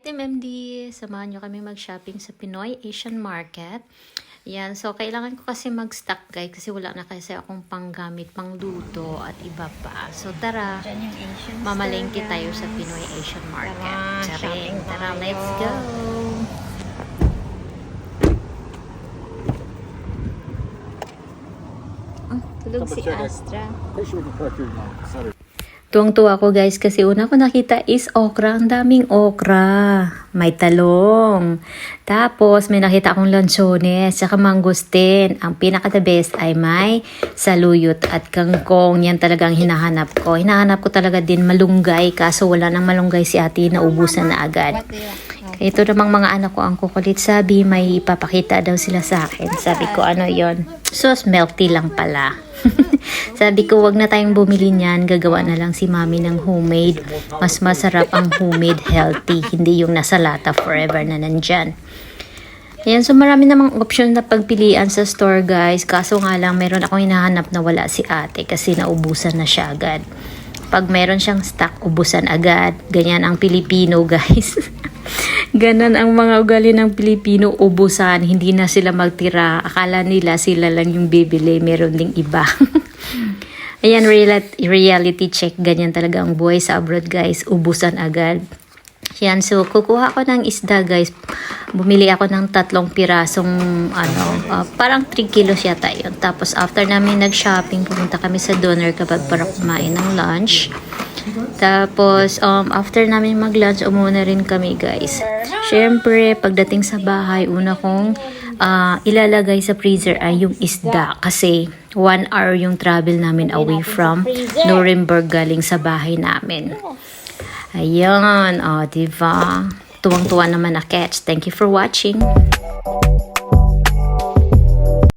Team MD, samahan nyo kami mag-shopping sa Pinoy Asian Market. Yan, so kailangan ko kasi mag-stock guys kasi wala na kasi akong panggamit, pangluto at iba pa. So tara, mamalengke tayo sa Pinoy Asian Market. Tara, let's go! Tulog si Astra. Tuwang-tuwa ko guys kasi una ko nakita is okra. Ang daming okra. May talong. Tapos may nakita akong lansones saka mangustin. Ang pinaka the best ay may saluyot at kangkong. Yan talagang hinahanap ko. Hinahanap ko talaga din malunggay kaso wala nang malunggay si ate, naubusan na agad. Ito namang mga anak ko ang kukulit. Sabi may ipapakita daw sila sa akin. Sabi ko ano yon? Sauce milk tea lang pala. Sabi ko wag na tayong bumili niyan, gagawa na lang si mami ng homemade. Mas masarap ang homemade, healthy, hindi yung nasa lata forever na nandyan. Ayan, so marami namang option na pagpilian sa store guys. Kaso nga lang meron akong hinahanap na wala si ate kasi naubusan na siya agad. Pag meron siyang stock, ubusan agad. Ganyan ang Pilipino guys. Ganon ang mga ugali ng Pilipino, ubusan, hindi na sila magtira. Akala nila sila lang yung bibili, meron ding iba. Ayan, reality check, ganyan talaga ang buhay sa abroad guys, ubusan agad. Yan, so kukuha ako ng isda guys. Bumili ako ng 3 pirasong parang 3 kilos yata yun. Tapos after namin nag-shopping, pumunta kami sa doner kapag para kumain ng lunch. Tapos, after namin mag-lunch, umuna rin kami guys. Syempre, pagdating sa bahay, una kong ilalagay sa freezer ay yung isda. Kasi 1 hour yung travel namin away from Nuremberg galing sa bahay namin. Ayan, diba? Tuwang-tuwa naman na catch. Thank you for watching.